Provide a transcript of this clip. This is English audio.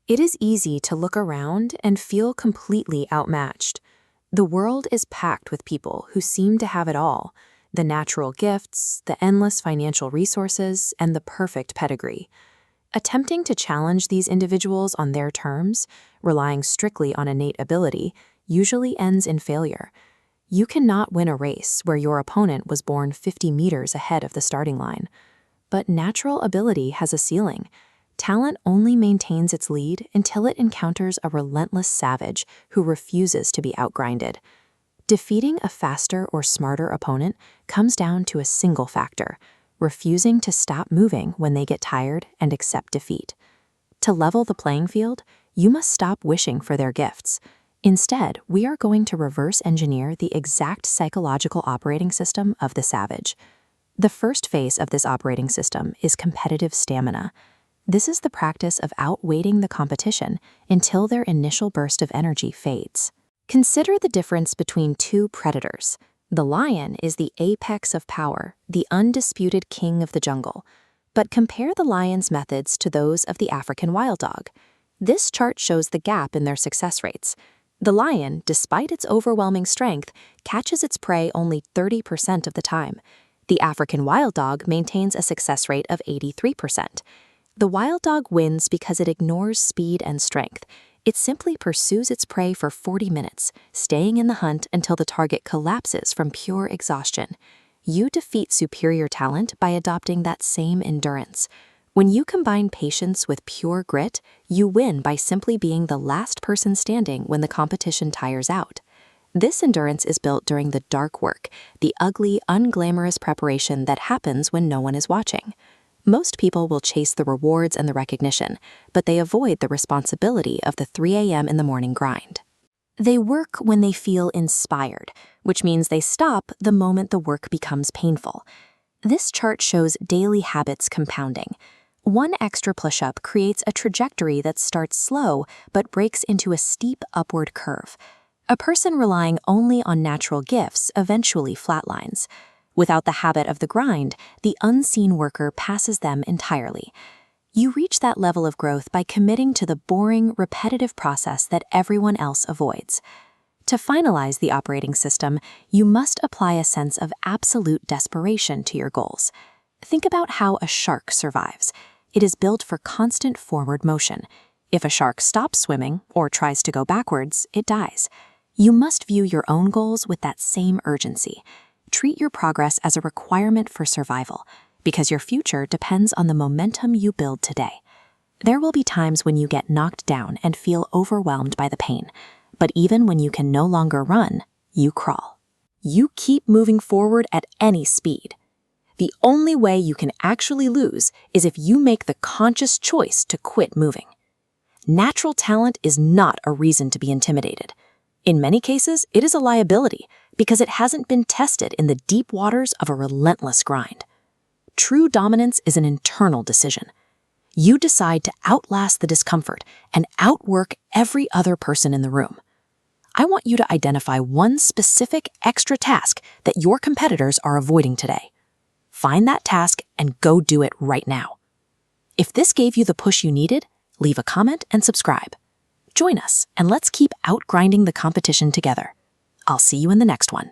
It is easy to look around and feel completely outmatched. The world is packed with people who seem to have it all: the natural gifts, the endless financial resources, and the perfect pedigree. Attempting to challenge these individuals on their terms, relying strictly on innate ability, usually ends in failure. You cannot win a race where your opponent was born 50 meters ahead of the starting line. But natural ability has a ceiling. Talent only maintains its lead until it encounters a relentless savage who refuses to be outgrinded. Defeating a faster or smarter opponent comes down to a single factor: refusing to stop moving when they get tired and accept defeat. To level the playing field, you must stop wishing for their gifts. Instead, we are going to reverse engineer the exact psychological operating system of the savage. The first phase of this operating system is competitive stamina. This is the practice of outweighting the competition until their initial burst of energy fades. Consider the difference between two predators. The lion is the apex of power, the undisputed king of the jungle. But compare the lion's methods to those of the African wild dog. This chart shows the gap in their success rates. The lion, despite its overwhelming strength, catches its prey only 30% of the time. The African wild dog maintains a success rate of 83%. The wild dog wins because it ignores speed and strength. It simply pursues its prey for 40 minutes, staying in the hunt until the target collapses from pure exhaustion. You defeat superior talent by adopting that same endurance. When you combine patience with pure grit, you win by simply being the last person standing when the competition tires out. This endurance is built during the dark work, the ugly, unglamorous preparation that happens when no one is watching. Most people will chase the rewards and the recognition, but they avoid the responsibility of the 3 a.m. in the morning grind. They work when they feel inspired, which means they stop the moment the work becomes painful. This chart shows daily habits compounding. One extra push-up creates a trajectory that starts slow but breaks into a steep upward curve. A person relying only on natural gifts eventually flatlines. Without the habit of the grind, the unseen worker passes them entirely. You reach that level of growth by committing to the boring, repetitive process that everyone else avoids. To finalize the operating system, you must apply a sense of absolute desperation to your goals. Think about how a shark survives. It is built for constant forward motion. If a shark stops swimming or tries to go backwards, it dies. You must view your own goals with that same urgency. Treat your progress as a requirement for survival, because your future depends on the momentum you build today. There will be times when you get knocked down and feel overwhelmed by the pain, but even when you can no longer run, you crawl. You keep moving forward at any speed. The only way you can actually lose is if you make the conscious choice to quit moving. Natural talent is not a reason to be intimidated. In many cases, it is a liability because it hasn't been tested in the deep waters of a relentless grind. True dominance is an internal decision. You decide to outlast the discomfort and outwork every other person in the room. I want you to identify one specific extra task that your competitors are avoiding today. Find that task and go do it right now. If this gave you the push you needed, leave a comment and subscribe. Join us and let's keep outgrinding the competition together. I'll see you in the next one.